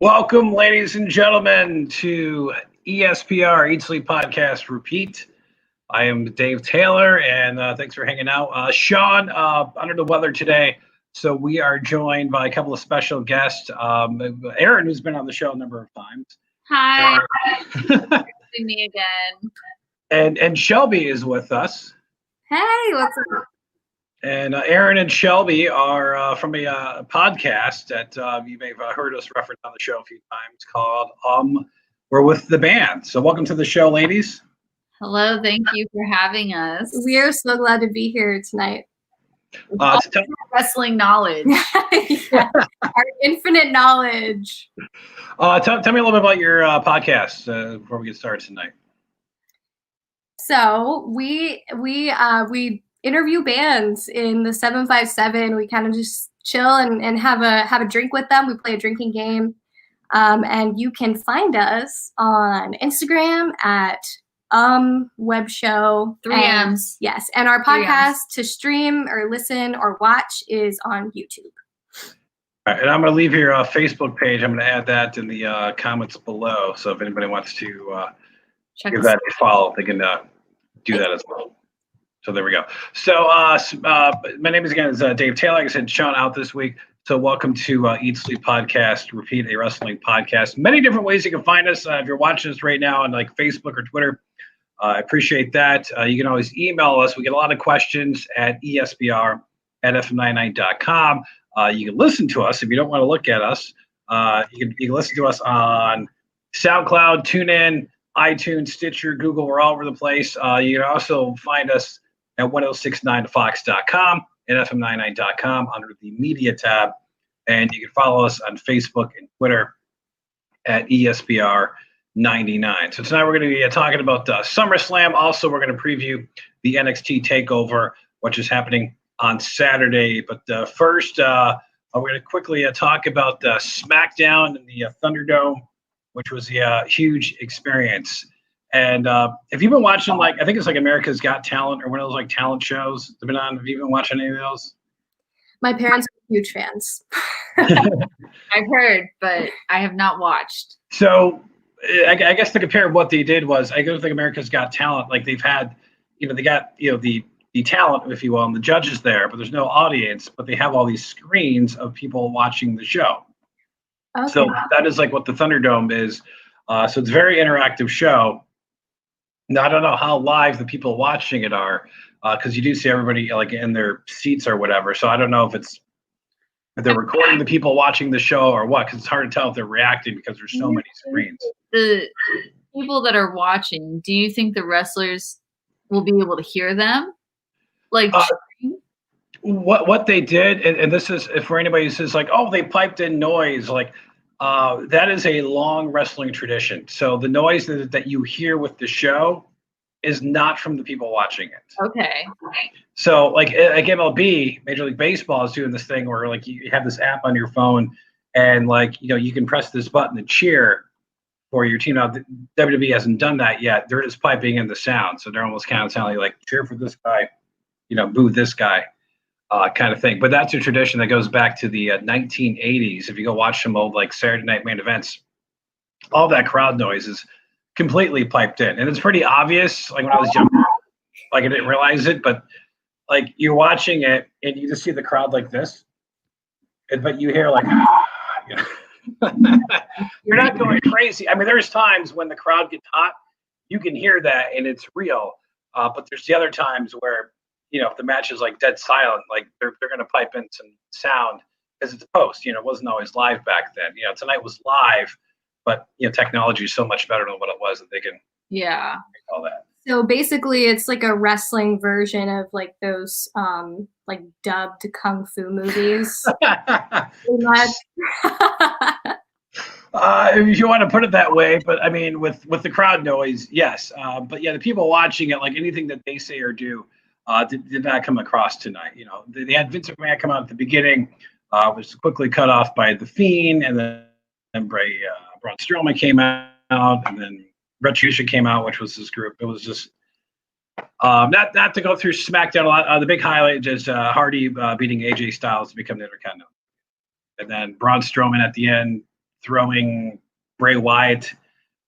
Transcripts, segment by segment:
Welcome, ladies and gentlemen, to ESPR Eat Sleep Podcast Repeat. I am Dave Taylor, and thanks for hanging out. Sean, under the weather today, so we are joined by a couple of special guests. Aaron, who's been on the show a number of times. Hi. See me again. And Shelby is with us. Hey, what's up? And Aaron and Shelby are from a podcast that you may have heard us reference on the show a few times called We're With the Band. So welcome to the show, ladies. Hello, thank you for having us. We are so glad to be here tonight. Wrestling knowledge. Yeah, our infinite knowledge. Tell me a little bit about your podcast before we get started tonight. So we interview bands in the 757. We kind of just chill and have a drink with them. We play a drinking game. And you can find us on Instagram at web show 3Ms. Yes. And our podcast to stream or listen or watch is on YouTube. All right, and I'm going to leave your Facebook page. I'm going to add that in the comments below. So if anybody wants to give that a follow, they can do that as well. So there we go. So my name is Dave Taylor. Like I said, Sean out this week. So welcome to Eat Sleep Podcast, Repeat, a wrestling podcast. Many different ways you can find us. If you're watching us right now on like Facebook or Twitter, I appreciate that. You can always email us. We get a lot of questions at ESPR@fm99.com. You can listen to us if you don't want to look at us. You can listen to us on SoundCloud, TuneIn, iTunes, Stitcher, Google. We're all over the place. You can also find us at 1069fox.com and fm99.com under the media tab. And you can follow us on Facebook and Twitter at ESPR99. So tonight we're going to be talking about Summerslam. Also, we're going to preview the NXT TakeOver, which is happening on Saturday. But first, we're going to quickly talk about Smackdown and the Thunderdome, which was a huge experience. And if you've been watching, I think it's America's Got Talent or one of those talent shows that have been on, have you been watching any of those? My parents are huge fans. I've heard, but I have not watched. So I guess to compare what they did was, I don't think America's Got Talent, they've had, they got, the talent, if you will, and the judges there, but there's no audience, but they have all these screens of people watching the show. Okay. So that is what the Thunderdome is. So it's a very interactive show. Now, I don't know how live the people watching it are, because you do see everybody in their seats or whatever. So I don't know if they're recording the people watching the show or what, because it's hard to tell if they're reacting because there's so many screens. The people that do you think the wrestlers will be able to hear them? What they did, and this is for anybody who says they piped in noise, that is a long wrestling tradition. So the noise that you hear with the show is not from the people watching it. Okay. So like MLB, Major League Baseball is doing this thing where you have this app on your phone and you can press this button to cheer for your team. Now WWE hasn't done that yet. They're just piping in the sound. So they're almost kind of sounding cheer for this guy, boo this guy. Kind of thing. But that's a tradition that goes back to the 1980s. If you go watch some old Saturday Night main events, all that crowd noise is completely piped in. And it's pretty obvious, when I was younger, I didn't realize it, but you're watching it and you just see the crowd like this, but you hear you're not going crazy. I mean, there's times when the crowd gets hot, you can hear that and it's real. But there's the other times where if the match is dead silent, they're going to pipe in some sound because it's post. It wasn't always live back then. Tonight was live, but technology is so much better than what it was that they can make all that. So basically, it's a wrestling version of those dubbed kung fu movies. If you want to put it that way, but I mean, with the crowd noise, yes. But yeah, the people watching it, anything that they say or do. Did not come across tonight. They had Vince McMahon come out at the beginning, was quickly cut off by The Fiend, and then Braun Strowman came out, and then Retribution came out, which was this group. It was just not to go through Smackdown a lot. The big highlight is Hardy beating AJ Styles to become the Intercontinental. And then Braun Strowman at the end throwing Bray Wyatt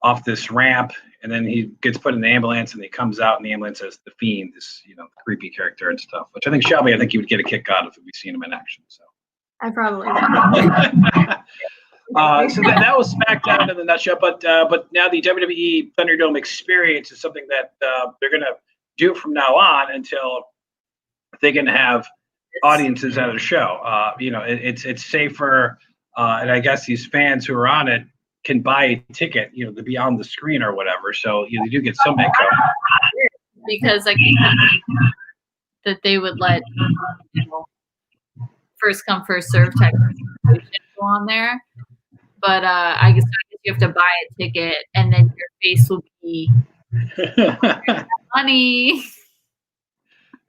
off this ramp, and then he gets put in the ambulance, and he comes out in the ambulance as the Fiend, this creepy character and stuff. Which I think Shelby, you would get a kick out of if we seen him in action. So I probably would. So that was SmackDown in the nutshell. But now the WWE Thunderdome experience is something that they're going to do from now on until they can have audiences at a show. It's safer, and I guess these fans who are on it can buy a ticket, to be on the screen or whatever. So they do get some income. Because that they would let first come first serve type of situation go on there. But I guess you have to buy a ticket, and then your face will be money.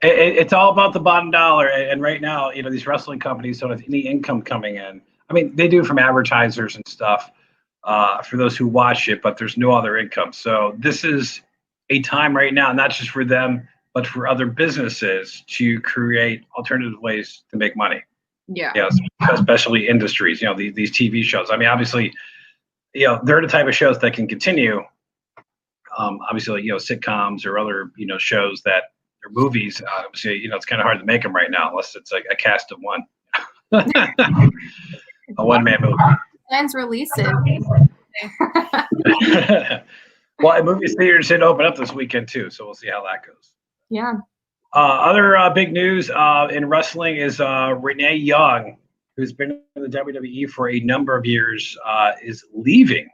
It's all about the bottom dollar, and right now, these wrestling companies don't have any income coming in. I mean, they do from advertisers and stuff for those who watch it, but there's no other income. So this is a time right now, not just for them, but for other businesses to create alternative ways to make money. Yeah. Especially industries. These TV shows. I mean, obviously, they're the type of shows that can continue. Obviously, sitcoms or other shows that or movies. Obviously, it's kind of hard to make them right now unless it's like a cast of one. A one-man movie. Plans releases. Well, movie theaters did open up this weekend too, so we'll see how that goes. Yeah. Other big news in wrestling is Renee Young, who's been in the WWE for a number of years, is leaving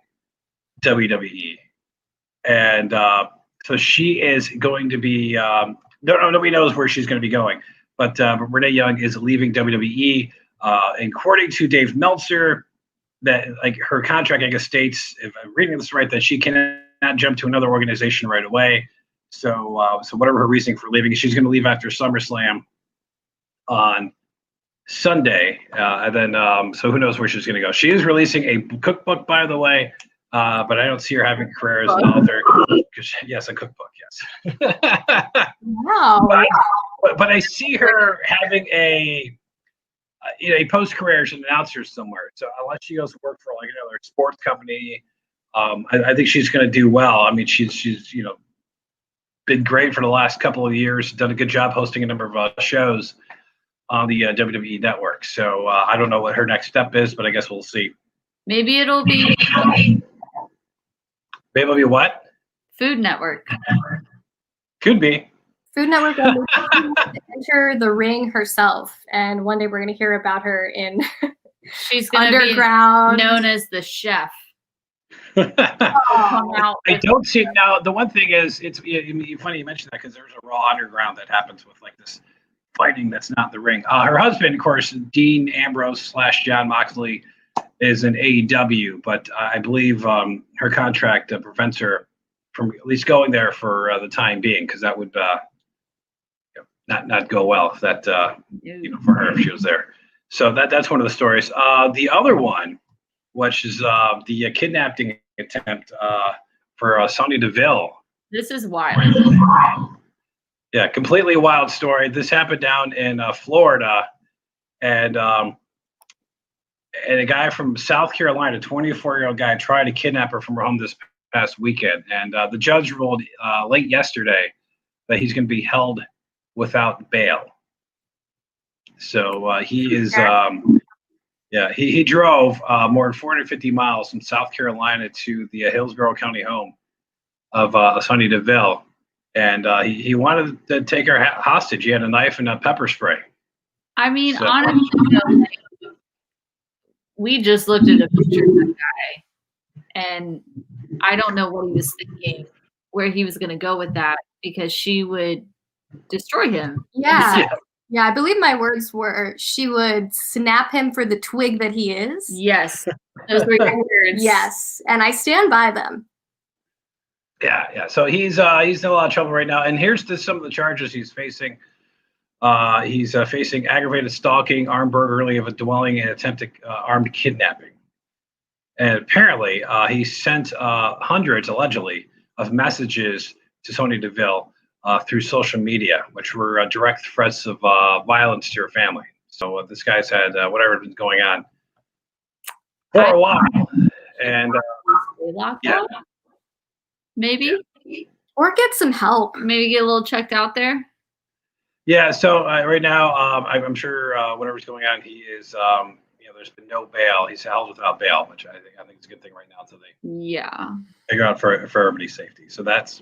WWE, and so she is going to be. Nobody knows where she's going to be going, but Renee Young is leaving WWE. And according to Dave Meltzer, that her contract, I guess, states, if I'm reading this right, that she cannot jump to another organization right away. So whatever her reasoning for leaving, she's going to leave after SummerSlam on Sunday, and then so who knows where she's going to go. She is releasing a cookbook, by the way, but I don't see her having a career as an author. Yes, a cookbook, yes. Wow. But I see her having a post-career as an announcer somewhere. So unless she goes to work for another sports company, I think she's going to do well. I mean, she's been great for the last couple of years, done a good job hosting a number of shows on the WWE network. So I don't know what her next step is, but I guess we'll see. Maybe it'll be Maybe it'll be what? Food Network. Could be. Food Network enter the ring herself, and one day we're going to hear about her in She's going to be known as the chef. I don't see it now. The one thing is, it's funny you mentioned that because there's a Raw Underground that happens with this fighting that's not the ring. Her husband, of course, Dean Ambrose / Jon Moxley, is in AEW, but I believe her contract prevents her from at least going there for the time being, because that would not go well if that for her if she was there. So that's one of the stories. The other one, which is the kidnapping attempt for Sonya Deville. This is wild. Yeah, completely wild story. This happened down in Florida, and a guy from South Carolina, a 24-year-old guy, tried to kidnap her from her home this past weekend. And the judge ruled late yesterday that he's going to be held without bail. So he is... he drove more than 450 miles from South Carolina to the Hillsborough County home of Sonya Deville, and he wanted to take her hostage. He had a knife and a pepper spray. I mean, honestly, we just looked at a picture of that guy, and I don't know what he was thinking, where he was going to go with that, because she would destroy him. Yeah. Yeah, I believe my words were, she would snap him for the twig that he is. Yes, those were your words. Yes, and I stand by them. Yeah. So he's in a lot of trouble right now. And here's some of the charges he's facing. He's facing aggravated stalking, armed burglary of a dwelling, and attempted armed kidnapping. And apparently, he sent hundreds, allegedly, of messages to Sonya Deville through social media, which were direct threats of violence to her family. So this guy's had whatever's been going on for a while. And stay locked yeah. up. Maybe. Or get some help. Maybe get a little checked out there. Yeah. So right now, I'm sure whatever's going on, he is. There's been no bail. He's held without bail, which I think is a good thing right now until they figure out for everybody's safety. So that's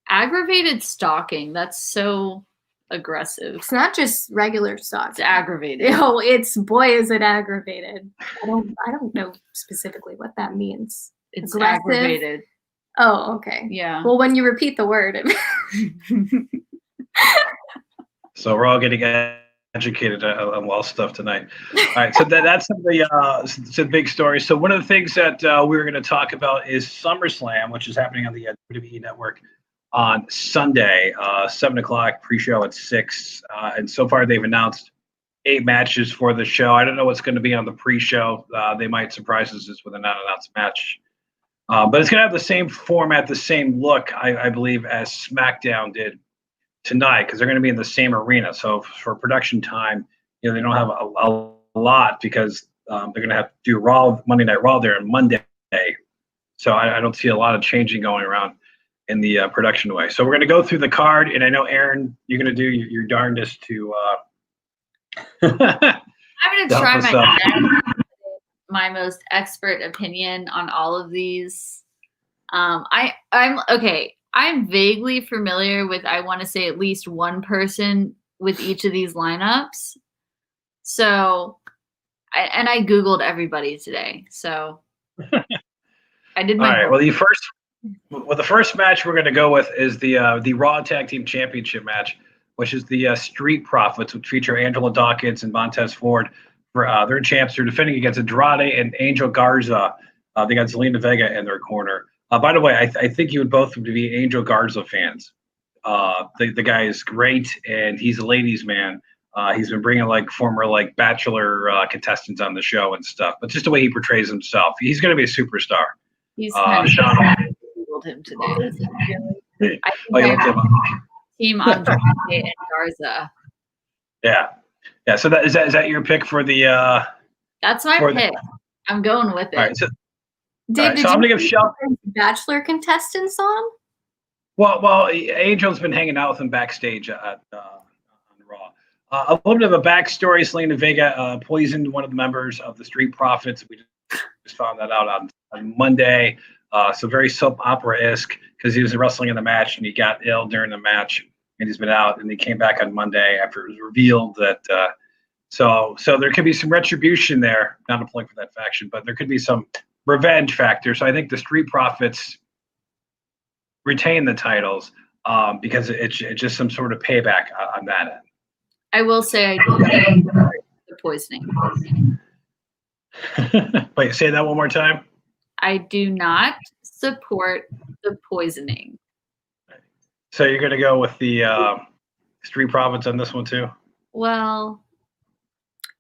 aggravated stalking. That's so aggressive. It's not just regular stalking. It's aggravated. Oh, it's boy is it aggravated. I don't know specifically what that means. It's aggressive? Aggravated. Oh, okay. Yeah. Well, when you repeat the word. So we're all getting educated on well stuff tonight. All right, so that's some of the big stories. So one of the things that we were going to talk about is Summerslam, which is happening on the WWE Network on Sunday, 7 o'clock, pre-show at 6. And so far they've announced 8 matches for the show. I don't know what's going to be on the pre-show. They might surprise us with an unannounced match. But it's going to have the same format, the same look, I believe, as Smackdown did tonight, because they're going to be in the same arena. So for production time, they don't have a lot because they're going to have to do Monday Night Raw there on Monday. So I don't see a lot of changing going around in the production way. So we're going to go through the card, and I know, Aaron, you're going to do your darndest to I'm going to try my most expert opinion on all of these. I'm okay. I'm vaguely familiar with, I want to say, at least one person with each of these lineups. So, I Googled everybody today. So I did my all right. Well, the first match we're going to go with is the Raw Tag Team Championship match, which is the Street Profits, which feature Angelo Dawkins and Montez Ford. They're champs. They're defending against Andrade and Angel Garza. They got Zelina Vega in their corner. By the way, I think you would both be Angel Garza fans. The guy is great, and he's a ladies' man. He's been bringing former Bachelor contestants on the show and stuff. But just the way he portrays himself, he's going to be a superstar. He's kind of Googled him today. I think Team Andrade and Garza. Yeah. So is that your pick for the? That's my pick. I'm going with it. All right, so, Dave, did I'm you give Shelton Bachelor contestants on? Well, Angel's been hanging out with him backstage on Raw. A little bit of a backstory: Zelina Vega poisoned one of the members of the Street Profits. We just found that out on Monday. So very soap opera-esque, because he was wrestling in the match and he got ill during the match, and he's been out, and he came back on Monday after it was revealed that. So there could be some retribution there. Not a plug for that faction, but there could be some revenge factor. So I think the Street Profits retain the titles because it's just some sort of payback on that end. I will say I do the poisoning. Wait, say that one more time. I do not support the poisoning. So you're going to go with the Street Profits on this one too? Well,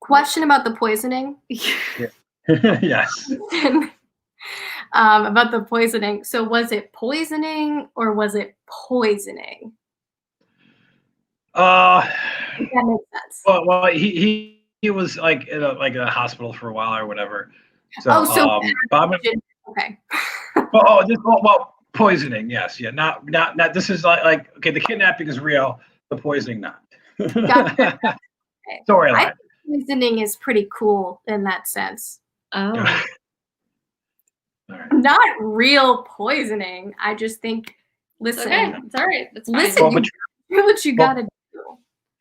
question about the poisoning. Yeah. Yes. About the poisoning. So was it poisoning or was it poisoning? That makes sense. Well, he was in a hospital for a while or whatever. So, Bob. Okay. Well, poisoning, yes, yeah, not. This is like okay, the kidnapping is real, the poisoning not. Gotcha. Okay. Storyline. I think poisoning is pretty cool in that sense. Oh. All right. Not real poisoning. I just think. Listen, okay. It's all right. That's fine. Listen, do what you gotta do.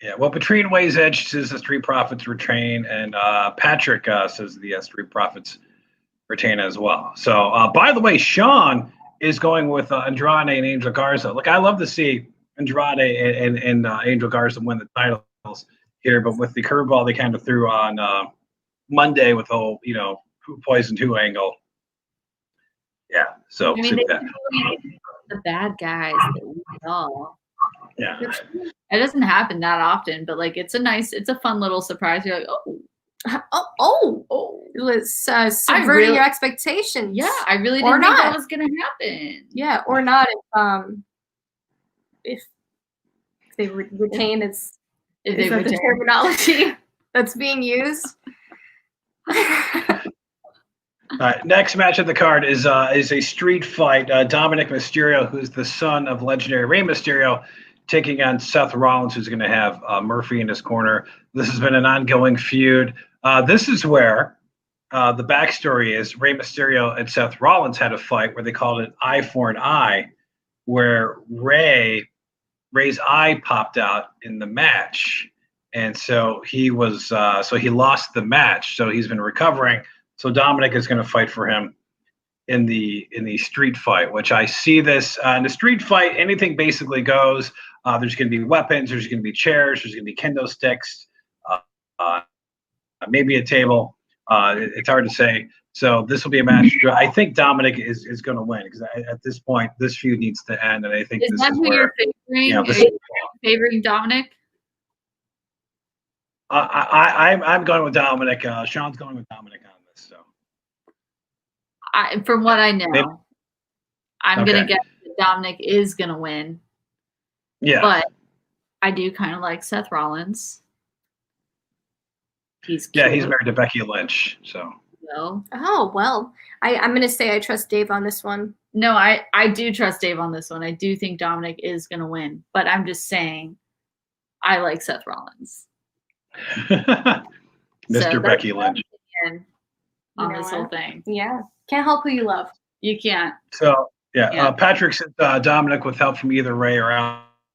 Yeah, well, Patrine Weighs Edge says the Street Profits retain, and Patrick says the Street Profits retain as well. So, by the way, Sean is going with Andrade and Angel Garza. Look, I love to see Andrade and Angel Garza win the titles here, but with the curveball they kind of threw on Monday with the whole, who poisoned who angle. Yeah, so I mean, the bad guys that we saw. Yeah, it doesn't happen that often, but it's a fun little surprise. You're like, oh, it was subverting your expectations. Yeah, I really didn't think that was gonna happen. Yeah, or not if they retain is that the terminology that's being used. All right, next match of the card is a street fight. Dominic Mysterio, who's the son of legendary Rey Mysterio, taking on Seth Rollins, who's going to have Murphy in his corner. This has been an ongoing feud. This is where the backstory is Rey Mysterio and Seth Rollins had a fight where they called it eye for an eye, where Rey's eye popped out in the match. And so he lost the match. So he's been recovering. So Dominic is going to fight for him in the street fight, which I see this in the street fight. Anything basically goes. There's going to be weapons. There's going to be chairs. There's going to be kendo sticks, maybe a table. It's hard to say. So this will be a match. I think Dominic is going to win because at this point, this feud needs to end. And I think this is where you're favoring Dominic. I'm going with Dominic. Sean's going with Dominic on this. So, from what I know, I'm going to guess that Dominic is going to win. Yeah. But I do kind of like Seth Rollins. He's cute. Yeah, he's married to Becky Lynch. So. No. Oh, well, I'm going to say I trust Dave on this one. No, I do trust Dave on this one. I do think Dominic is going to win. But I'm just saying I like Seth Rollins. Mr. Becky Lynch on this whole thing. Yeah, can't help who you love. You can't. So Patrick said Dominic with help from either Ray or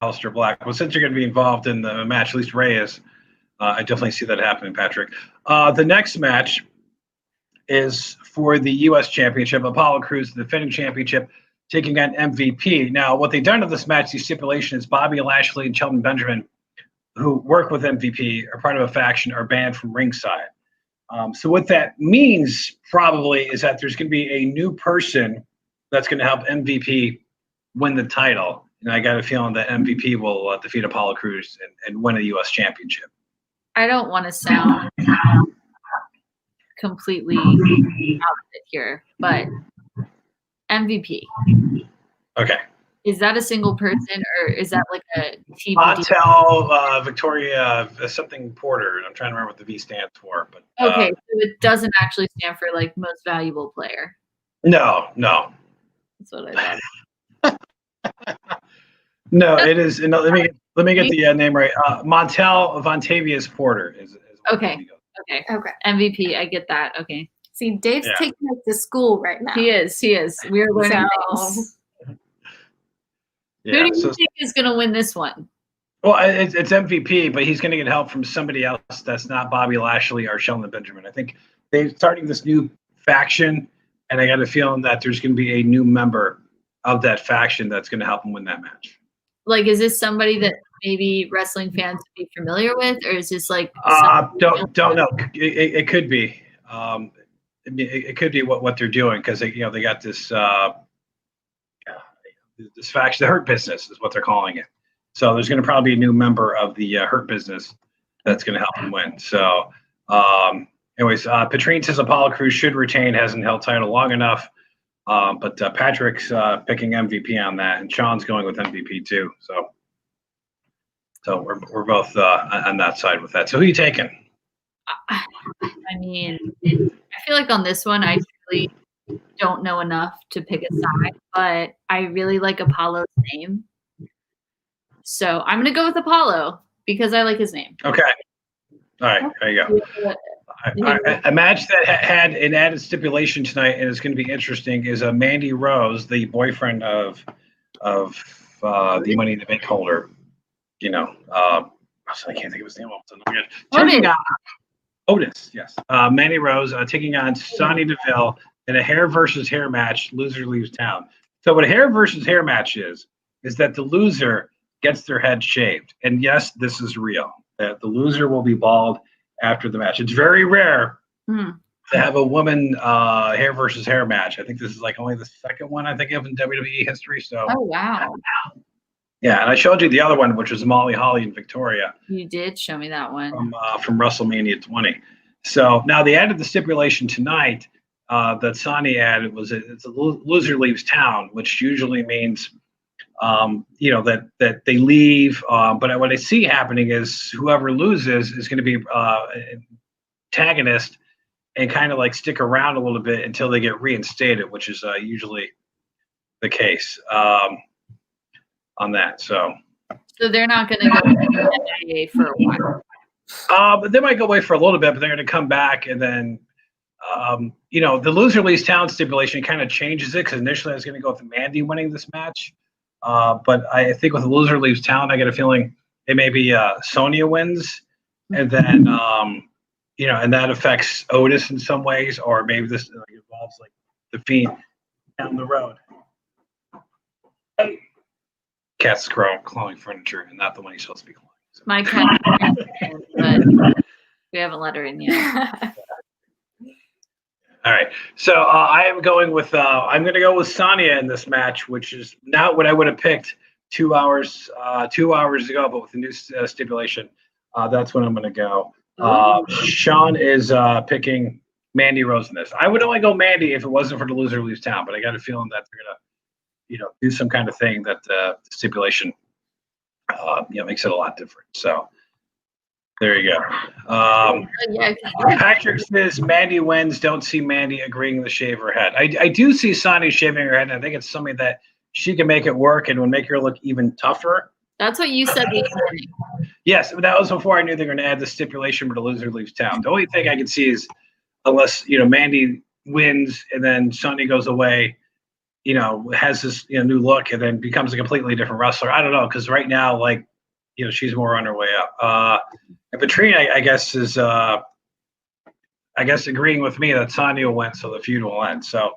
Aleister Black. Well, since you're going to be involved in the match, at least Ray is. I definitely see that happening, Patrick. The next match is for the U.S. Championship. Apollo Crews, the defending championship, taking on MVP. Now, what they've done to this match, the stipulation is Bobby Lashley and Shelton Benjamin, who work with MVP, are part of a faction, are banned from ringside. So what that means probably is that there's going to be a new person that's going to help MVP win the title. And I got a feeling that MVP will defeat Apollo Crews and win a U.S. championship. I don't want to sound completely opposite here, but MVP. Okay. Is that a single person, or is that like a TV? Montel, Victoria, something Porter. I'm trying to remember what the V stands for. But okay, so it doesn't actually stand for like most valuable player. No. That's what I thought. No, it is. No, let me get the name right. Montel Vontavious Porter is okay. MVP, I get that. Okay. See, Dave's taking us to school right now. He is. We are learning things. Yeah, who do you think is going to win this one? Well, it's MVP, but he's going to get help from somebody else that's not Bobby Lashley or Shelton Benjamin. I think they're starting this new faction, and I got a feeling that there's going to be a new member of that faction that's going to help him win that match. Like, is this somebody that maybe wrestling fans would be familiar with, or is this like? Don't know. It could be. It could be what they're doing because they got this. This faction, the Hurt Business is what they're calling it. So there's going to probably be a new member of the Hurt Business that's going to help him win. So anyways, Patrine says Apollo Crews should retain, hasn't held title long enough. But Patrick's picking MVP on that, and Sean's going with MVP too. So we're both on that side with that. So who are you taking? I mean, I feel like on this one, I really don't know enough to pick a side, but I really like Apollo's name. So I'm going to go with Apollo because I like his name. Okay. All right. There you go. A match that had an added stipulation tonight, and it's going to be interesting, is Mandy Rose, the boyfriend of the Money in the Bank holder. I can't think of his name. Otis, yes. Mandy Rose taking on Sonya Deville in a hair versus hair match. Loser leaves town. So what a hair versus hair match is that the loser gets their head shaved. And yes, this is real. The loser will be bald after the match. It's very rare to have a woman hair versus hair match. I think this is like only the second one I think of in WWE history. So. Oh, wow. Yeah, and I showed you the other one, which was Molly Holly and Victoria. You did show me that one. From WrestleMania 20. So now they added the stipulation tonight that Sonya added it's a loser leaves town, which usually means that they leave. But what I see happening is whoever loses is going to be antagonist, and kind of like stick around a little bit until they get reinstated, which is usually the case on that. So they're not going to go to the NBA for a while. But they might go away for a little bit, but they're going to come back, and then the loser leaves town stipulation kind of changes it, because initially I was going to go with Mandy winning this match, but I think with the loser leaves town, I get a feeling it may be Sonya wins, and then and that affects Otis in some ways, or maybe this involves like the Fiend down the road. Cat's clawing furniture, and not the one he's supposed to be clawing. So. My cat, but we haven't let her in yet. All right, so I am going with I'm going to go with Sonya in this match, which is not what I would have picked 2 hours ago, but with the new stipulation, that's when I'm going to go. Sean is picking Mandy Rose in this. I would only go Mandy if it wasn't for the loser leaves town, but I got a feeling that they're going to, do some kind of thing that the stipulation, makes it a lot different. So there you go. Patrick says Mandy wins. Don't see Mandy agreeing to shave her head. I do see Sonya shaving her head, and I think it's something that she can make it work and would make her look even tougher. That's what you said this morning. Yes, but that was before I knew they were going to add the stipulation where the loser leaves town. The only thing I can see is unless, Mandy wins and then Sonya goes away, has this new look and then becomes a completely different wrestler. I don't know, because right now, she's more on her way up. And Patrina, I guess, is agreeing with me that Sonya will win, so the feud will end. So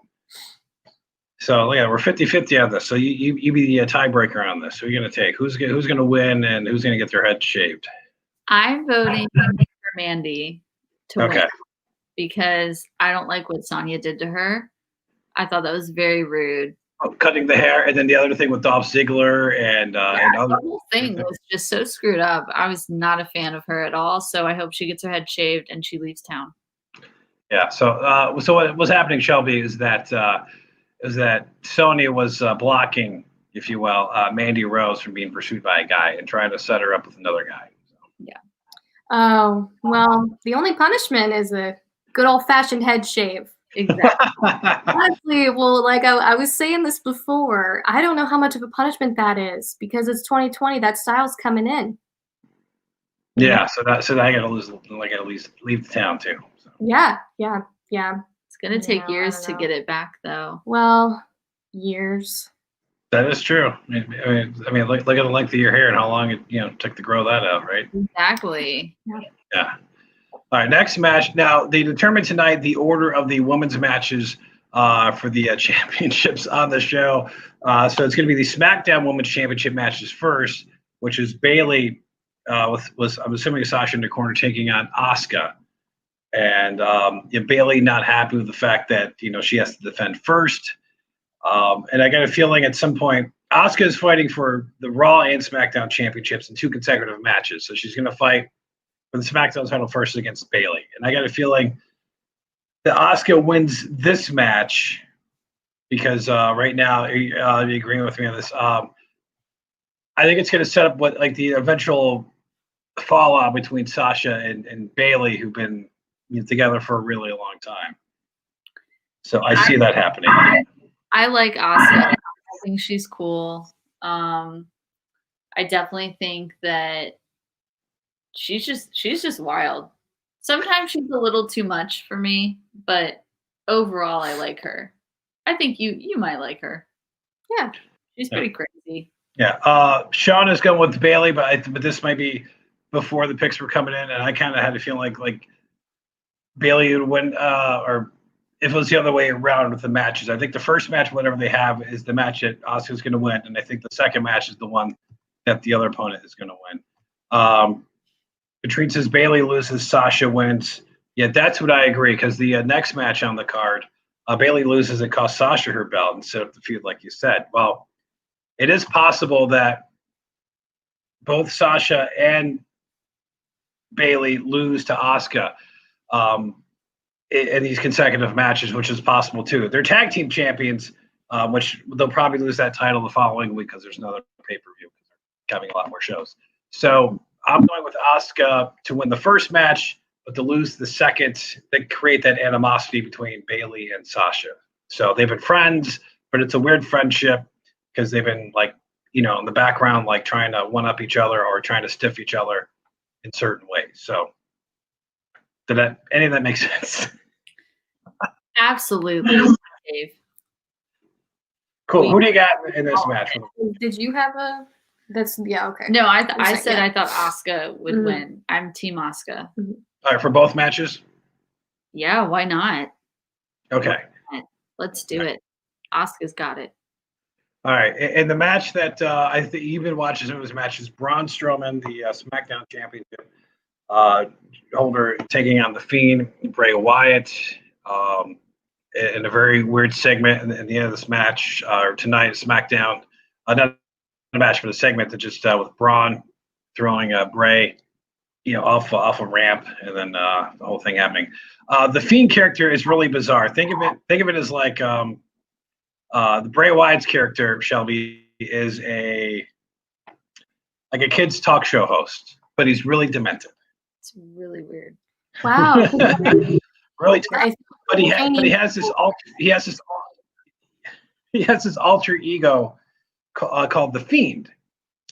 yeah, we're 50-50 on this. So you be the tiebreaker on this. Who are you going to take? Who's going to win, and who's going to get their head shaved? I'm voting for Mandy to win because I don't like what Sonya did to her. I thought that was very rude. Cutting the hair, and then the other thing with Dolph Ziggler and other. The whole thing was just so screwed up. I was not a fan of her at all. So I hope she gets her head shaved and she leaves town. Yeah. So what was happening, Shelby, is that Sonya was blocking, if you will, Mandy Rose from being pursued by a guy and trying to set her up with another guy. So. Yeah. Oh, well, the only punishment is a good old-fashioned head shave. Exactly. Honestly, well, like I was saying this before, I don't know how much of a punishment that is because it's 2020. That style's coming in. Yeah, so I gotta lose. I gotta leave the town too. So. Yeah. It's gonna take years to get it back, though. Well, years. That is true. I mean, look at the length of your hair and how long it took to grow that out, right? Exactly. Yeah. All right, next match. Now, they determined tonight the order of the women's matches for the championships on the show. So it's going to be the Smackdown Women's Championship matches first, which is Bayley was I'm assuming Sasha in the corner taking on Asuka. And Bayley not happy with the fact that, she has to defend first. And I got a feeling at some point, Asuka is fighting for the Raw and SmackDown championships in 2 consecutive matches. So she's going to fight for the SmackDown title first against Bayley. And I got a feeling that Asuka wins this match because right now, you're agreeing with me on this. I think it's going to set up the eventual fallout between Sasha and Bayley, who've been together for a really long time. So I see that happening. I like Asuka. I think she's cool. I definitely think that she's just wild. Sometimes she's a little too much for me, but overall I like her. I think you might like her. Yeah, she's pretty crazy. Yeah, Sean is going with Bayley, but this might be before the picks were coming in, and I kind of had a feeling like Bayley would win, or if it was the other way around with the matches. I think the first match, whatever they have, is the match that Asuka's going to win, and I think the second match is the one that the other opponent is going to win. Patrice says Bayley loses, Sasha wins. Yeah, that's what I agree, because the next match on the card, Bayley loses, it costs Sasha her belt and set up the feud, like you said. Well, it is possible that both Sasha and Bayley lose to Asuka in these consecutive matches, which is possible too. They're tag team champions, which they'll probably lose that title the following week because there's another pay-per-view because they're having a lot more shows. So I'm going with Asuka to win the first match, but to lose the second that create that animosity between Bailey and Sasha. So they've been friends, but it's a weird friendship because they've been like, in the background, like trying to one up each other or trying to stiff each other in certain ways. So did any of that make sense? Absolutely, Dave. Cool. Who do you got in this match? Did you have a? Okay. No, I said I thought Asuka would win. I'm Team Asuka. Mm-hmm. All right, for both matches? Yeah, why not? Okay. Let's do it. Asuka's got it. All right. In the match that I think you've been watching some of his matches, Braun Strowman, the Smackdown championship holder, taking on The Fiend, Bray Wyatt, in a very weird segment in the end of this match, or tonight, Smackdown. Not a match, but a segment that just with Braun throwing Bray, off a ramp, and then the whole thing happening. The Fiend character is really bizarre. Think of it as like the Bray Wyatt's character, Shelby, is a kid's talk show host, but he's really demented. It's really weird. Wow. Really, but he has this alter ego called the Fiend,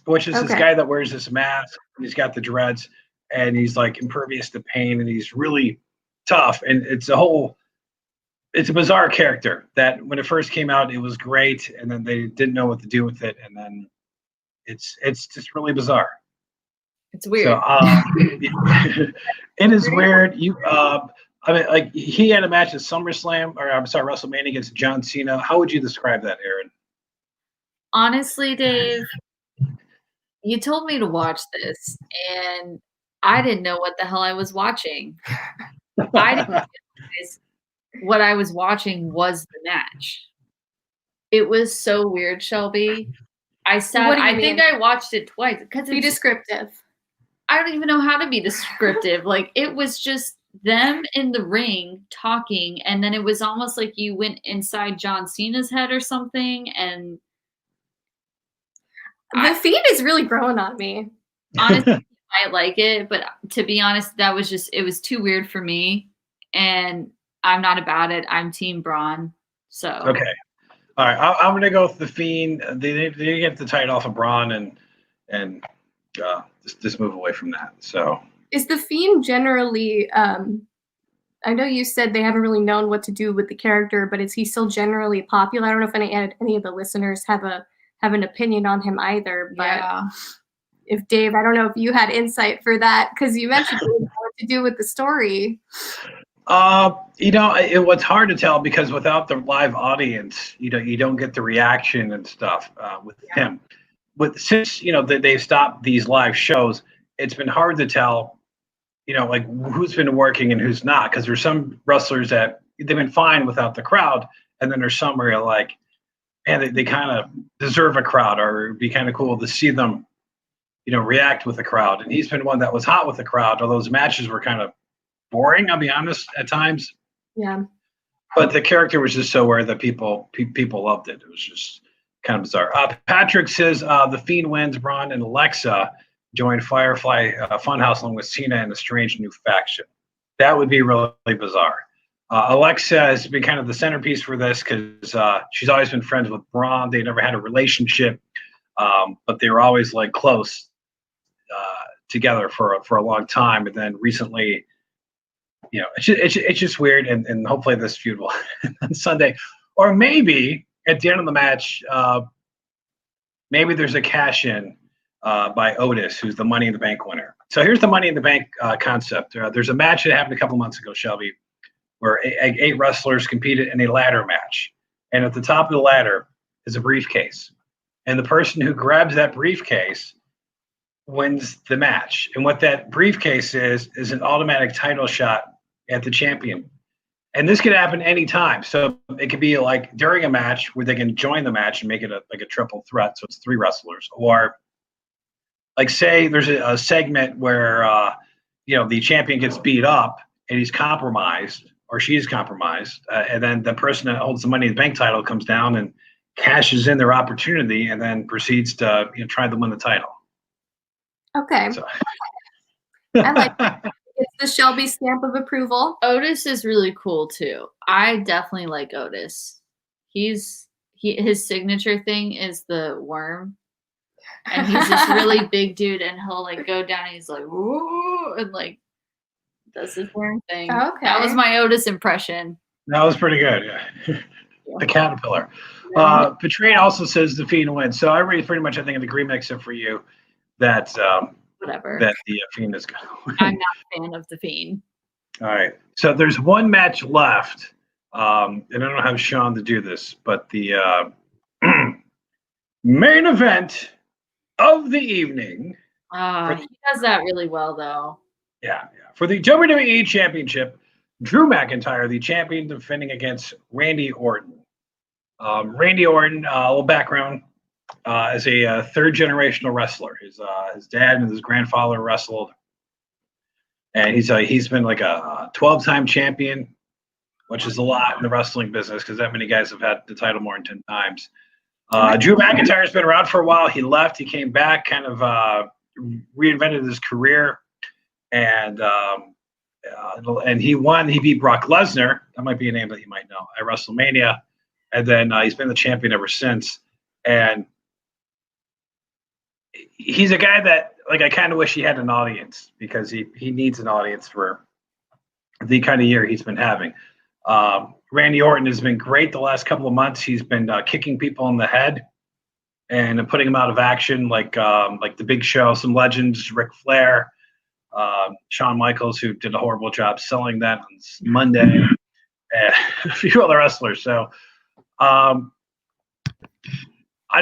which is this guy that wears this mask. He's got the dreads, and he's like impervious to pain, and he's really tough. And it's a bizarre character that when it first came out, it was great, and then they didn't know what to do with it, and then it's just really bizarre. It's weird. So, it is weird. He had a match at SummerSlam, or I'm sorry, WrestleMania against John Cena. How would you describe that, Aaron? Honestly, Dave, you told me to watch this, and I didn't know what the hell I was watching. I didn't realize what I was watching was the match. It was so weird, Shelby. I think I watched it twice because be descriptive. I don't even know how to be descriptive. Like, it was just them in the ring talking, and then it was almost like you went inside John Cena's head or something. And the Fiend is really growing on me. Honestly, I like it, but to be honest, it was too weird for me, and I'm not about it. I'm Team Braun. So okay, all right. I'm gonna go with the Fiend. They get the title off of Braun, and just move away from that. So is the Fiend generally? I know you said they haven't really known what to do with the character, but is he still generally popular? I don't know if any of the listeners have an opinion on him either. But yeah. If Dave, I don't know if you had insight for that because you mentioned what to do with the story. It's hard to tell because without the live audience, you don't get the reaction and stuff with him. Since they've stopped these live shows, it's been hard to tell, like who's been working and who's not. Because there's some wrestlers that they've been fine without the crowd, and then there's some where you're like, man, they kind of deserve a crowd, or it'd be kind of cool to see them, react with the crowd. And he's been one that was hot with the crowd, although those matches were kind of boring, I'll be honest, at times. Yeah. But the character was just so weird that people loved it. It was just kind of bizarre. Patrick says the Fiend wins. Braun and Alexa join Firefly Funhouse along with Cena and a strange new faction. That would be really bizarre. Alexa has been kind of the centerpiece for this because she's always been friends with Braun. They never had a relationship, but they were always like close together for a long time. And then recently, it's just weird. And hopefully this feud will on Sunday, or maybe at the end of the match, maybe there's a cash in by Otis, who's the Money in the Bank winner. So here's the Money in the Bank concept. There's a match that happened a couple months ago, Shelby, where 8 wrestlers competed in a ladder match. And at the top of the ladder is a briefcase. And the person who grabs that briefcase wins the match. And what that briefcase is an automatic title shot at the champion. And this could happen anytime. So it could be like during a match where they can join the match and make it a triple threat. So it's 3 wrestlers. Or like say there's a segment where, the champion gets beat up and he's compromised or she's compromised. And then the person that holds the Money in the Bank title comes down and cashes in their opportunity and then proceeds to try to win the title. Okay. So. I like that. It's the Shelby stamp of approval. Otis is really cool too. I definitely like Otis. His signature thing is the worm. And he's this really big dude, and he'll like go down and he's like, woo, and like does his worm thing. Okay. That was my Otis impression. That was pretty good. Yeah. The caterpillar. Patrine also says the Fiend wins. So I read pretty much, I think, in agreement, except for you, that whatever. That the Fiend is going to win. I'm not a fan of the Fiend. All right. So there's one match left, and I don't have Sean to do this, but the main event of the evening. He does that really well, though. Yeah. For the WWE Championship, Drew McIntyre, the champion, defending against Randy Orton. Randy Orton, a little background, is a third-generational wrestler. His dad and his grandfather wrestled, and he's been like a 12-time champion, which is a lot in the wrestling business because that many guys have had the title more than 10 times. Drew McIntyre's been around for a while. He left, he came back, kind of reinvented his career, and he won. He beat Brock Lesnar. That might be a name that you might know at WrestleMania. And then he's been the champion ever since. And he's a guy that, like, I kind of wish he had an audience because he needs an audience for the kind of year he's been having. Randy Orton has been great the last couple of months. He's been kicking people in the head and putting them out of action, like the Big Show, some legends, Ric Flair, Shawn Michaels, who did a horrible job selling that on Monday, and a few other wrestlers. So I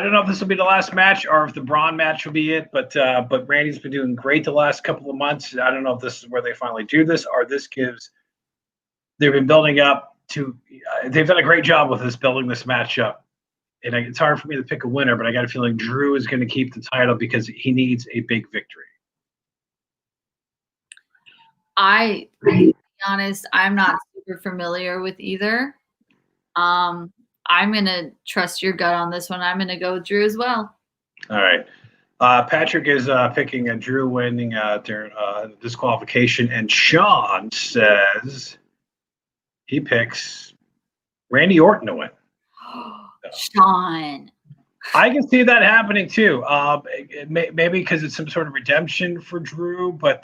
don't know if this will be the last match or if the Braun match will be it, but Randy's been doing great the last couple of months. I don't know if this is where they finally do this or this gives. They've been building up to. They've done a great job with this, building this match up. And it's hard for me to pick a winner, but I got a feeling Drew is going to keep the title because he needs a big victory. To be honest, I'm not super familiar with either. I'm going to trust your gut on this one. I'm going to go with Drew as well. All right. Patrick is picking a Drew winning during disqualification, and Sean says he picks Randy Orton to win. Sean. I can see that happening too. Maybe because it's some sort of redemption for Drew, but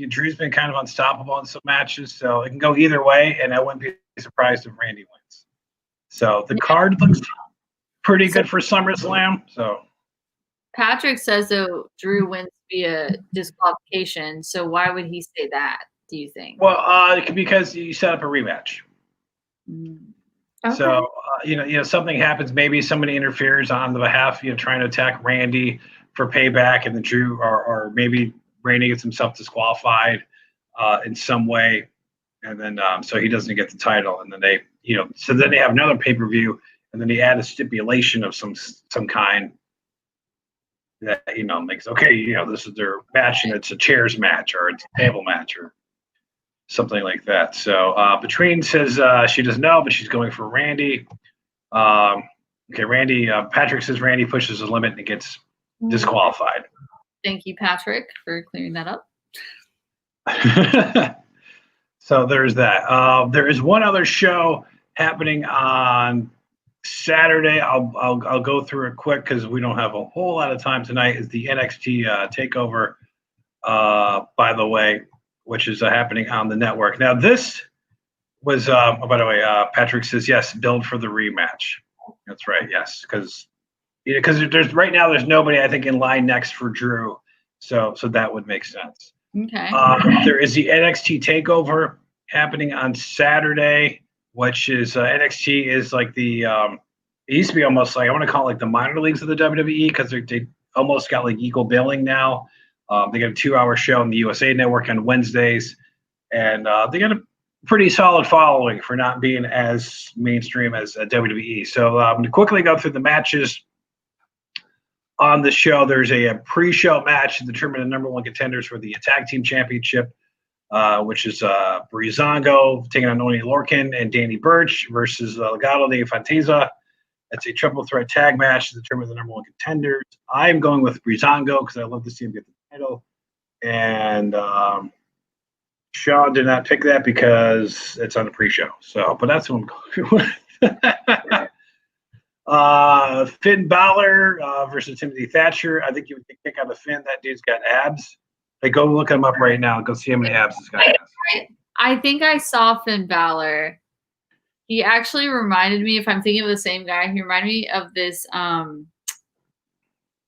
Drew's been kind of unstoppable in some matches, so it can go either way, and I wouldn't be surprised if Randy wins. So the card looks pretty good for SummerSlam. So Patrick says though Drew wins via disqualification. So why would he say that? Do you think? Well, because you set up a rematch. Okay. So something happens. Maybe somebody interferes on the behalf, trying to attack Randy for payback, and then Drew, or maybe Randy gets himself disqualified in some way, and then so he doesn't get the title, and then so then they have another pay-per-view, and then they add a stipulation of some kind that makes this is their match, and it's a chairs match or it's a table match or something like that. So Patrine says she doesn't know, but she's going for Randy. Randy. Patrick says Randy pushes the limit and gets disqualified. Thank you, Patrick, for clearing that up. So there's that. There is one other show happening on Saturday. I'll go through it quick because we don't have a whole lot of time tonight. Is the NXT Takeover, by the way, which is happening on the network. Now this was, by the way, Patrick says yes, build for the rematch. That's right, yes, because there's right now there's nobody I think in line next for Drew, so that would make sense. Okay. There is the NXT Takeover happening on Saturday, which is NXT is like the it used to be almost like I want to call it like the minor leagues of the WWE because they almost got like equal billing now. They got a 2-hour show on the USA Network on Wednesdays, and they got a pretty solid following for not being as mainstream as WWE. So I'm going to quickly go through the matches on the show. There's a pre-show match to determine the number one contenders for the Tag Team Championship, which is Breezango taking on Oni Lorcan and Danny Burch versus Legado de Fantasia. It's a triple threat tag match to determine the number one contenders. I'm going with Breezango because I love to see him get the title. And Sean did not pick that because it's on the pre-show. So, but that's what I'm going with. Finn Balor versus Timothy Thatcher. I think you would kick out of Finn. That dude's got abs. Hey, go look him up right now. Go see how many abs this guy has. I think I saw Finn Balor. He actually reminded me, if I'm thinking of the same guy, he reminded me of this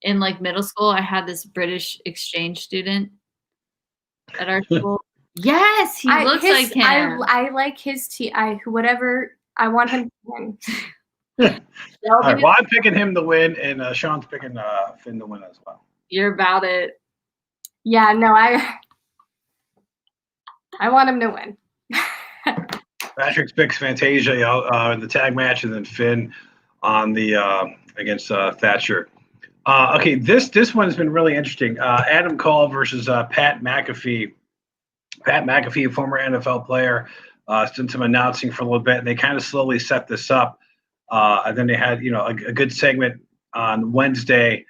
in like middle school. I had this British exchange student at our school. Yes, he looks like him. I like his whatever. I want him to win. All right, well, I'm picking him to win, and Sean's picking Finn to win as well. You're about it. Yeah, no, I want him to win. Patrick picks Fantasia in the tag match, and then Finn on the against Thatcher. Okay, this one's been really interesting. Adam Cole versus Pat McAfee. Pat McAfee, a former NFL player, did some announcing for a little bit, and they kind of slowly set this up. And then they had a good segment on Wednesday.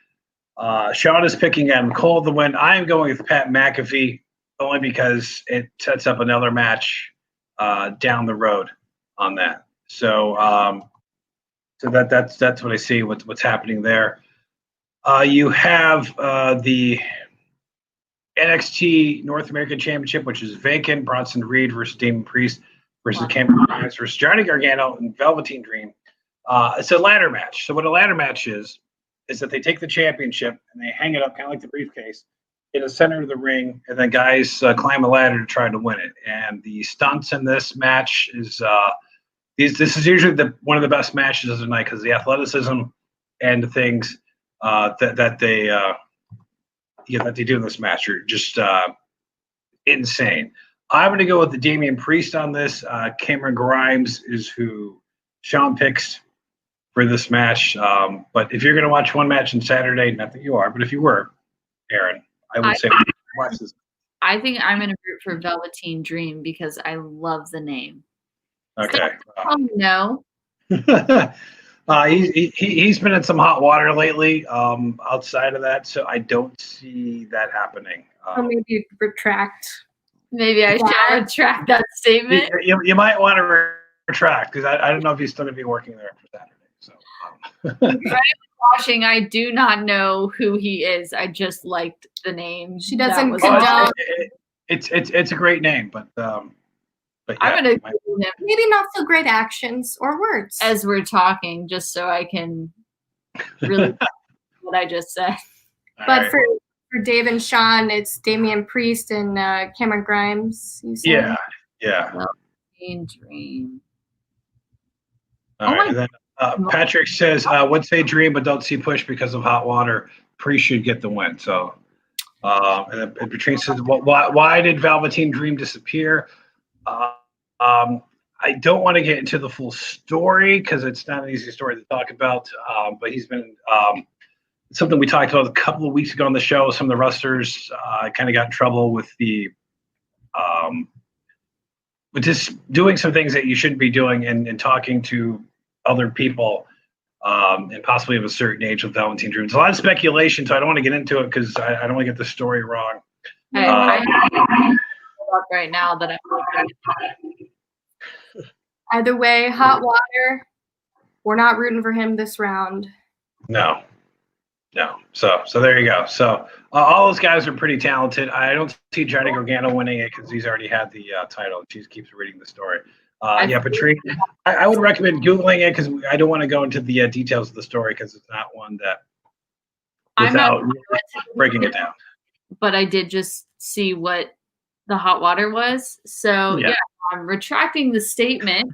Sean is picking Adam Cole to win. I am going with Pat McAfee only because it sets up another match down the road on that. So that's what I see. What's happening there. You have the NXT North American Championship, which is vacant. Bronson Reed versus Damian Priest versus Cameron Grimes versus Johnny Gargano and Velveteen Dream. It's a ladder match. So what a ladder match is that they take the championship and they hang it up kind of like the briefcase in the center of the ring, and then guys climb a ladder to try to win it. And the stunts in this match is this is usually one of the best matches of the night because the athleticism and the things that they do in this match are just insane. I'm going to go with the Damian Priest on this. Cameron Grimes is who Sean picks for this match. But if you're going to watch one match on Saturday, not that you are, but if you were, Aaron, I would say watch this. I think I'm going to root for Velveteen Dream because I love the name. Okay. No. He's been in some hot water lately. Outside of that, so I don't see that happening. Or maybe retract. Maybe I should retract that statement. You might want to retract because I don't know if he's still going to be working there after Saturday. So. Watching, I do not know who he is. I just liked the name. She doesn't condone. It's a great name, but yeah, I'm gonna maybe not so great actions or words as we're talking, just so I can really what I just said. But for Dave and Sean, it's Damian Priest and Cameron Grimes. You said? Yeah. Dream. All right. And then, Patrick says, would say Dream, but don't see Push because of hot water. Priest should get the win. So, and then Patrick says, why did Velveteen Dream disappear? I don't want to get into the full story because it's not an easy story to talk about. But he's been something we talked about a couple of weeks ago on the show. Some of the wrestlers kind of got in trouble with with just doing some things that you shouldn't be doing and talking to other people and possibly of a certain age with Velveteen Dream. There's a lot of speculation, so I don't want to get into it because I don't want to get the story wrong. Right now that I'm looking. Either way, hot water. We're not rooting for him this round. No. So there you go. So all those guys are pretty talented. I don't see Johnny Gargano winning it because he's already had the title. She keeps reading the story. Patrick, I would recommend Googling it because I don't want to go into the details of the story because it's not one that without breaking it down. But I did just see what the hot water was. So yeah, I'm retracting the statement.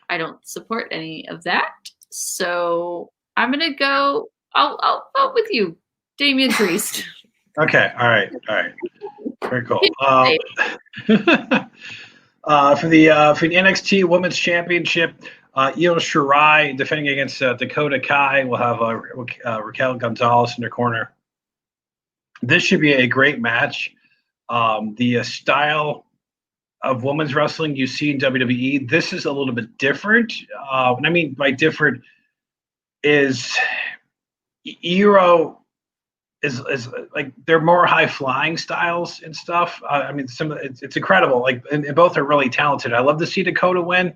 I don't support any of that. So I'm gonna go. I'll vote with you, Damian Priest. Okay. All right. Very cool. For the NXT Women's Championship, Io Shirai defending against Dakota Kai. We'll have Raquel Gonzalez in their corner. This should be a great match. The style of women's wrestling you see in WWE, this is a little bit different. What I mean by different is Io is like they're more high flying styles and stuff. I mean, it's incredible. Like, and both are really talented. I love to see Dakota win.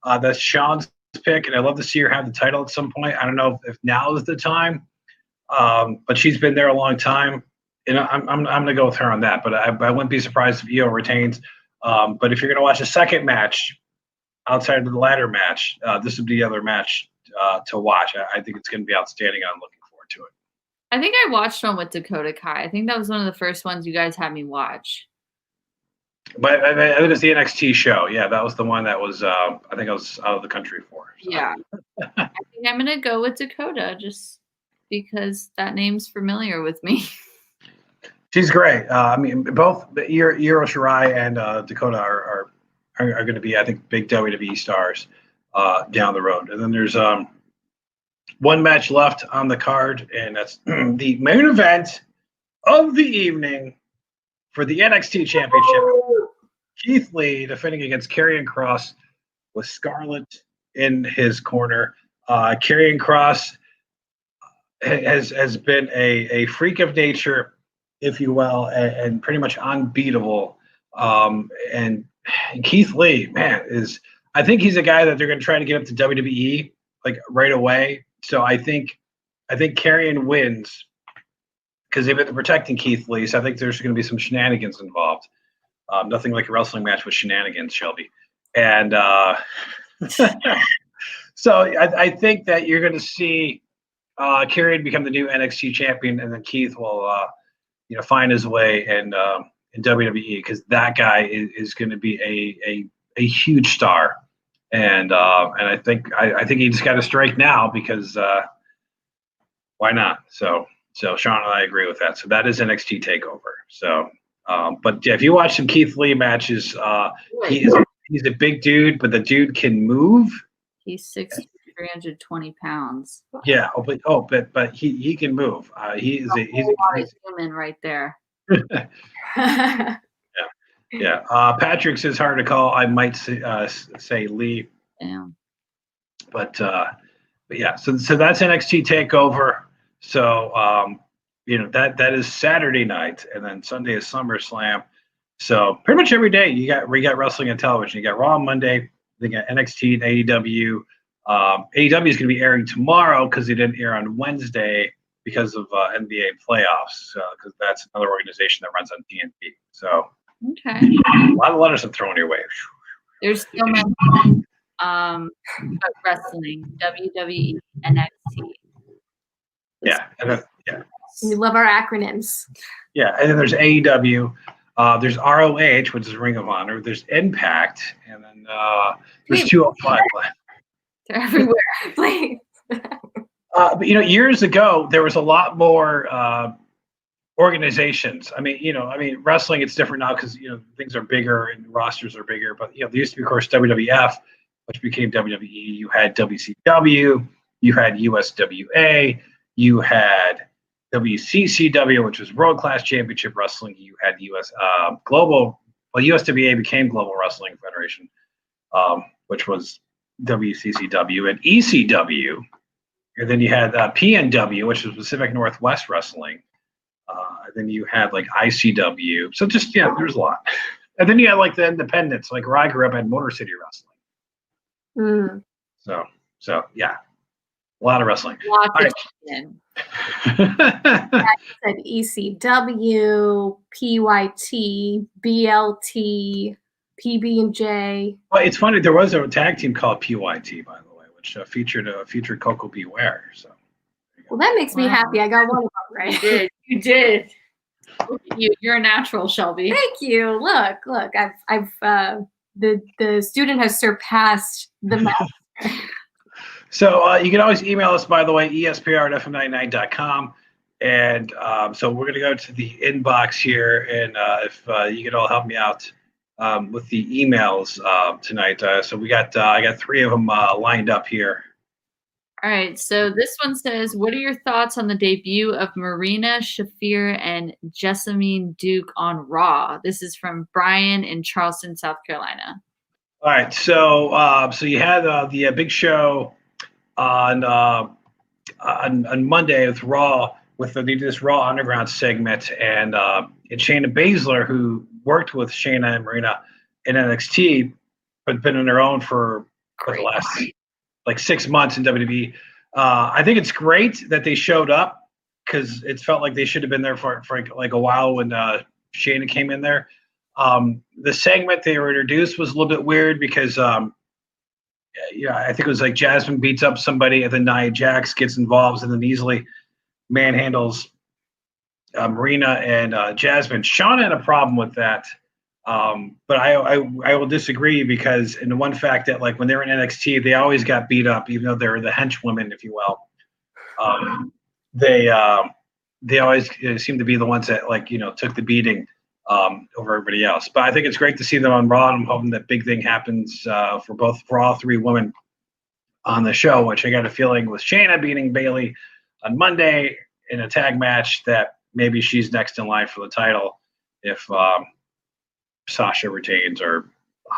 That's Sean's pick, and I love to see her have the title at some point. I don't know if now is the time, but she's been there a long time, and I'm going to go with her on that. But I wouldn't be surprised if Io retains. But if you're going to watch a second match outside of the ladder match, this would be the other match to watch. I think it's going to be outstanding. I'm looking forward to it. I think I watched one with Dakota Kai. I think that was one of the first ones you guys had me watch. But I think it's the NXT show. Yeah, that was the one that was. I think I was out of the country for. So. Yeah, I think I'm gonna go with Dakota just because that name's familiar with me. She's great. I mean, both Io Shirai and Dakota are going to be, I think, big WWE stars down the road. And then there's one match left on the card, and that's the main event of the evening for the NXT Championship. Keith Lee defending against Karrion Kross with Scarlett in his corner. Karrion Kross has been a freak of nature, if you will, and pretty much unbeatable. And Keith Lee, man, I think he's a guy that they're going to try to get up to WWE like right away. So I think Karrion wins because they've been protecting Keith Lee. So I think there's going to be some shenanigans involved. Nothing like a wrestling match with shenanigans, Shelby. And so I think that you're going to see Karrion become the new NXT champion, and then Keith will find his way in WWE because that guy is going to be a huge star. And I think he just got a strike now because why not? So Sean and I agree with that. So that is NXT Takeover. So, but yeah, if you watch some Keith Lee matches, he's a big dude, but the dude can move. He's 320 pounds. Yeah, but he can move. He's a human right there. Yeah. Patrick says hard to call. I might say Lee. Damn. But yeah. So that's NXT Takeover. So that is Saturday night, and then Sunday is SummerSlam. So pretty much every day we got wrestling on television. You got Raw on Monday. They got NXT and AEW. AEW is going to be airing tomorrow because they didn't air on Wednesday because of NBA playoffs. Because that's another organization that runs on TNT. So. Okay. A lot of letters I'm throwing your way. There's so many wrestling, WWE, NXT. Yeah. We love our acronyms. Yeah, and then there's AEW. There's ROH, which is Ring of Honor. There's Impact, and then there's 205. They're everywhere. Please. But years ago there was a lot more organizations. I mean, wrestling, it's different now because things are bigger and rosters are bigger. But there used to be, of course, WWF, which became WWE. You had WCW, you had USWA, you had WCCW, which was World Class Championship Wrestling. You had US Global. Well, USWA became Global Wrestling Federation, which was WCCW, and ECW. And then you had PNW, which was Pacific Northwest Wrestling. Then you had like ICW. So just, there's a lot. And then you had like the independents, like where I grew up at Motor City Wrestling. So yeah, a lot of wrestling. I said ECW, PYT, BLT, PB&J. Well, it's funny. There was a tag team called PYT, by the way, which featured Coco Beware. So. Well, that makes me happy. I got one of them right. You did. You're a natural, Shelby. Thank you. Look. I've the student has surpassed the master. So you can always email us, by the way, ESPR@fm99.com. And so we're going to go to the inbox here, and if you could all help me out with the emails tonight. So I got 3 of them lined up here. All right, so this one says, what are your thoughts on the debut of Marina Shafir and Jessamine Duke on Raw? This is from Brian in Charleston, South Carolina. All right, so you had the big show on Monday with Raw, with they did this Raw Underground segment, and Shayna Baszler, who worked with Shayna and Marina in NXT, but been on their own for the last like 6 months in WWE. I think it's great that they showed up because it felt like they should have been there for like a while when Shayna came in there. The segment they were introduced was a little bit weird because I think it was like Jasmine beats up somebody and then Nia Jax gets involved and then easily manhandles Marina and Jasmine. Sean had a problem with that. But I will disagree because in the one fact that like when they were in NXT, they always got beat up, even though they're the henchwomen, if you will. They always seem to be the ones that like took the beating over everybody else. But I think it's great to see them on Raw, and I'm hoping that big thing happens for all three women on the show. Which I got a feeling with Shayna beating Bayley on Monday in a tag match that maybe she's next in line for the title if Sasha retains or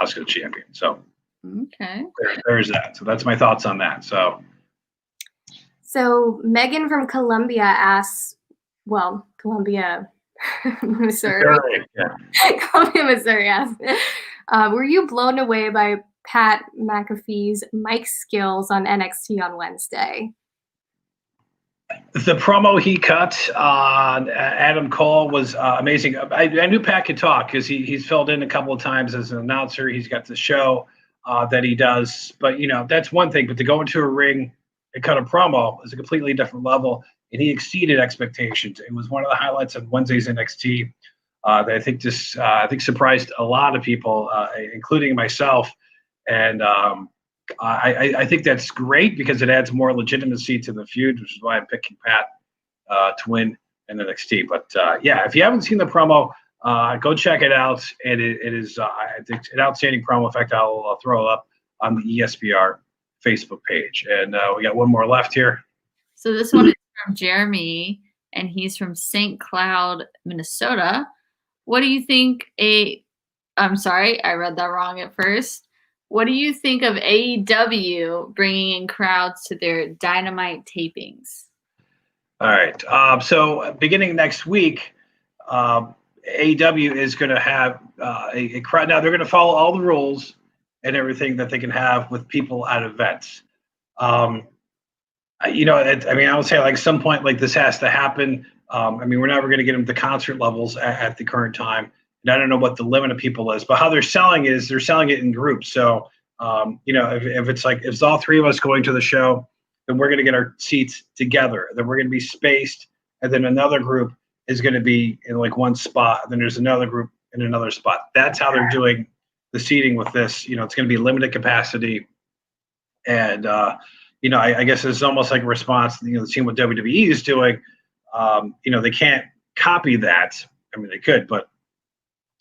Asuka champion. So there's that. So that's my thoughts on that. So Megan from Columbia asks, Columbia, Missouri. Columbia, Missouri asks, were you blown away by Pat McAfee's mic skills on NXT on Wednesday? The promo he cut on Adam Cole was amazing. I knew Pat could talk because he's filled in a couple of times as an announcer. He's got the show that he does. But, that's one thing. But to go into a ring and cut a promo is a completely different level. And he exceeded expectations. It was one of the highlights of Wednesday's NXT that I think surprised a lot of people, including myself. And I think that's great because it adds more legitimacy to the feud, which is why I'm picking Pat to win in NXT. But if you haven't seen the promo, go check it out. It is I think an outstanding promo. In fact, I'll throw it up on the ESPR Facebook page. And we got one more left here. So this one is from Jeremy, and he's from St. Cloud, Minnesota. What do you think? I'm sorry, I read that wrong at first. What do you think of AEW bringing in crowds to their Dynamite tapings? All right. So beginning next week, AEW is going to have a crowd. Now, they're going to follow all the rules and everything that they can have with people at events. I would say like some point like this has to happen. We're never going to get them to concert levels at the current time. And I don't know what the limit of people is, but how they're selling it in groups. So, if it's all three of us going to the show, then we're going to get our seats together. Then we're going to be spaced. And then another group is going to be in like one spot. And then there's another group in another spot. That's how they're doing the seating with this. It's going to be limited capacity. And, I guess it's almost like a response to, seeing what WWE is doing. They can't copy that. I mean, they could, but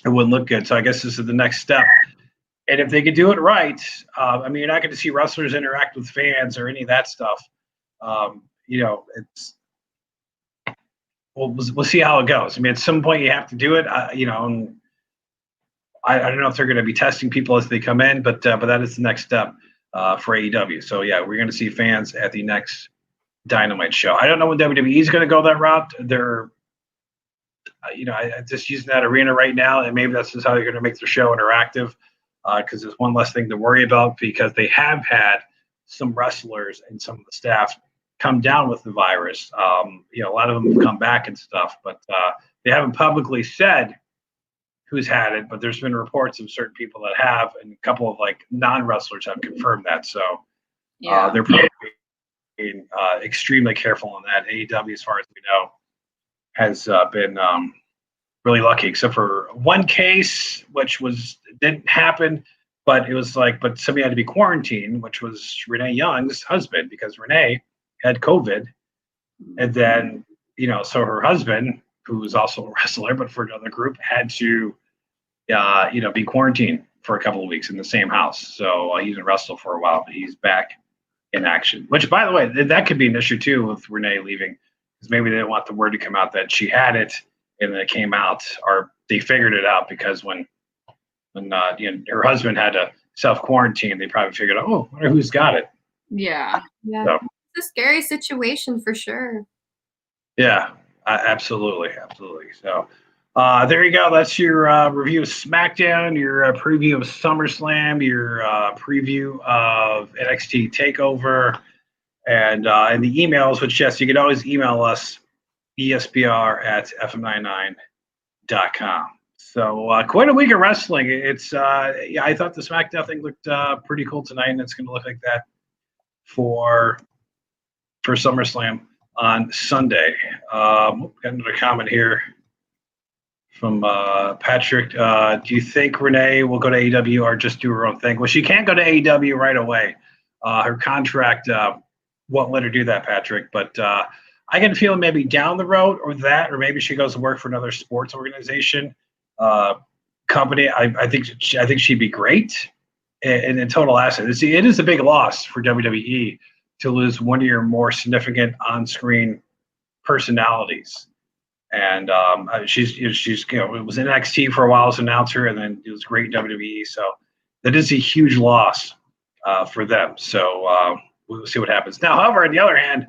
it wouldn't look good. So I guess this is the next step. And if they could do it right, you're not going to see wrestlers interact with fans or any of that stuff. We'll see how it goes. At some point you have to do it. I don't know if they're going to be testing people as they come in, but that is the next step for AEW. So yeah, we're going to see fans at the next Dynamite show. I don't know when WWE is going to go that route. They're just using that arena right now, and maybe that's just how they're going to make their show interactive, because there's one less thing to worry about, because they have had some wrestlers and some of the staff come down with the virus. A lot of them have come back and stuff, but they haven't publicly said who's had it, but there's been reports of certain people that have, and a couple of like non-wrestlers have confirmed that. So they're probably being extremely careful on that. AEW, as far as we know, has been really lucky, except for one case, which didn't happen, but it was but somebody had to be quarantined, which was Renee Young's husband, because Renee had COVID. And then, so her husband, who was also a wrestler, but for another group, had to, be quarantined for a couple of weeks in the same house. So he didn't wrestle for a while, but he's back in action, which, by the way, that could be an issue too with Renee leaving. Maybe they didn't want the word to come out that she had it, and then it came out, or they figured it out because when her husband had to self-quarantine, they probably figured out, I wonder who's got it. Yeah. So. It's a scary situation for sure. Yeah, absolutely. So there you go. That's your review of SmackDown, your preview of SummerSlam, your preview of NXT Takeover, and the emails, which, yes, you can always email us, ESPR@fm99.com. So quite a week of wrestling. It's I thought the SmackDown thing looked pretty cool tonight, and it's going to look like that for SummerSlam on Sunday. Got another comment here from Patrick. Do you think Renee will go to AEW or just do her own thing? Well, she can't go to AEW right away. Her contract won't let her do that, Patrick. But I can feel maybe down the road or maybe she goes to work for another sports organization, company. I think she'd be great in total asset. It is a big loss for WWE to lose one of your more significant on-screen personalities. And she's it was in NXT for a while as an announcer, and then it was great in WWE. So that is a huge loss for them. So we'll see what happens. Now, however, on the other hand,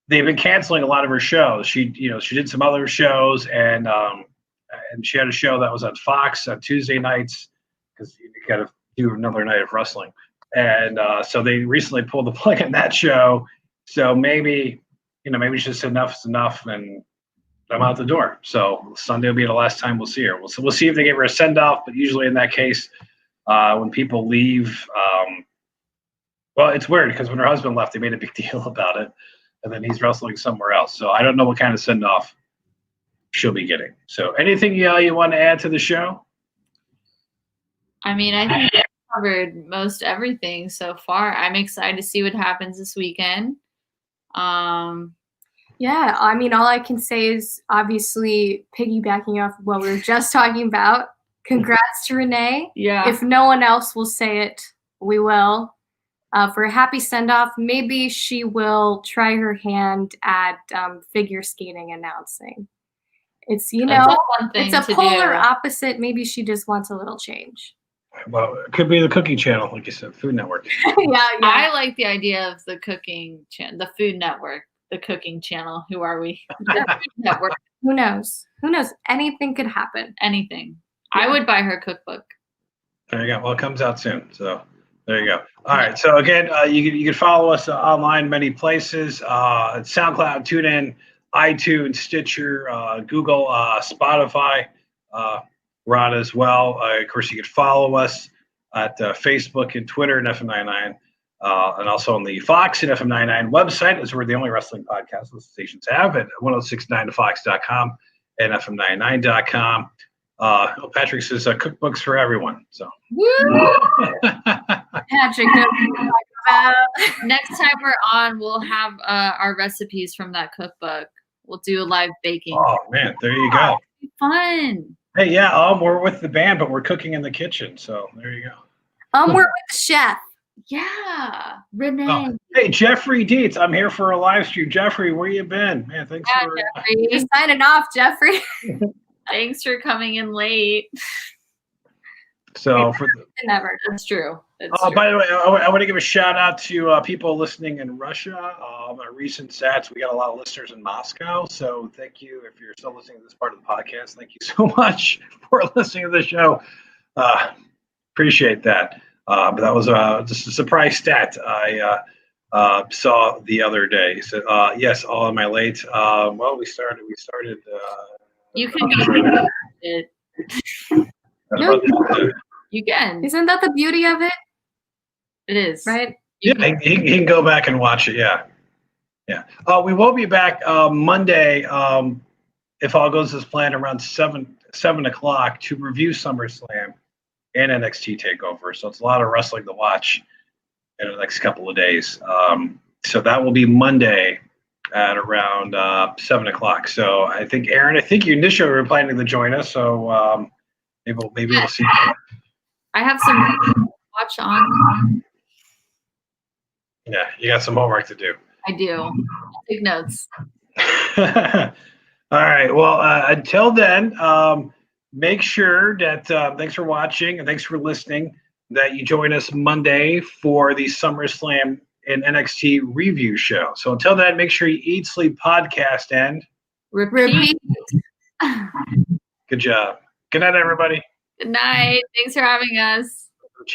they've been canceling a lot of her shows. She did some other shows, and she had a show that was on Fox on Tuesday nights because you got to do another night of wrestling. And so they recently pulled the plug on that show. So maybe she just said enough is enough, and I'm out the door. So Sunday will be the last time we'll see her. We'll see if they give her a send off. But usually in that case, when people leave, well, it's weird because when her husband left, they made a big deal about it, and then he's wrestling somewhere else. So I don't know what kind of send off she'll be getting. So anything you want to add to the show? I mean, I think we covered most everything so far. I'm excited to see what happens this weekend. Yeah, I mean, all I can say is obviously piggybacking off what we were just talking about. Congrats to Renee. Yeah. If no one else will say it, we will. For a happy send-off, maybe she will try her hand at figure skating announcing. It's, it's a polar opposite. Maybe she just wants a little change. Well, it could be the Cooking Channel, like you said, Food Network. yeah. I like the idea of the cooking channel, the Food Network, the Cooking Channel. Who are we? The Food Network. Who knows? Anything could happen. Anything. Yeah. I would buy her cookbook. There you go. Well, it comes out soon, so there you go. All right. So again, you can follow us online many places: SoundCloud, TuneIn, iTunes, Stitcher, Google, Spotify. We're on as well. Of course, you can follow us at Facebook and Twitter and FM99, and also on the Fox and FM99 website, as we're the only wrestling podcast those stations have at 1069thefox.com and FM99.com. Patrick says cookbooks for everyone. So, Patrick, next time we're on, we'll have our recipes from that cookbook. We'll do a live baking. Oh man, there you go. Fun. Hey, yeah, we're with the band, but we're cooking in the kitchen. So there you go. We're with the chef. Yeah, Renee. Oh, hey, Jeffrey Dietz, I'm here for a live stream. Jeffrey, where you been? Man, thanks for Jeffrey. You're signing off, Jeffrey. Thanks for coming in late. So never. That's true. By the way, I want to give a shout out to people listening in Russia. Our recent stats, we got a lot of listeners in Moscow. So thank you if you're still listening to this part of the podcast. Thank you so much for listening to the show. Appreciate that. But that was just a surprise stat I saw the other day. So yes, all am I late? Well, we started. You can go it. No, you can. Isn't that the beauty of it? It is. Right? Yeah, he can go back and watch it. Yeah. We will be back Monday, if all goes as planned, around 7 o'clock to review SummerSlam and NXT Takeover. So it's a lot of wrestling to watch in the next couple of days. So that will be Monday at around 7 o'clock. So I think, Aaron, you initially were planning to join us. So maybe we'll see. I have some watch on. Yeah, you got some homework to do. I do. I'll take notes. All right. Well, until then, make sure that thanks for watching and thanks for listening, that you join us Monday for the SummerSlam an NXT review show. So until then, make sure you eat, sleep, podcast, and Repeat. good job. Good night, everybody. Good night. Thanks for having us.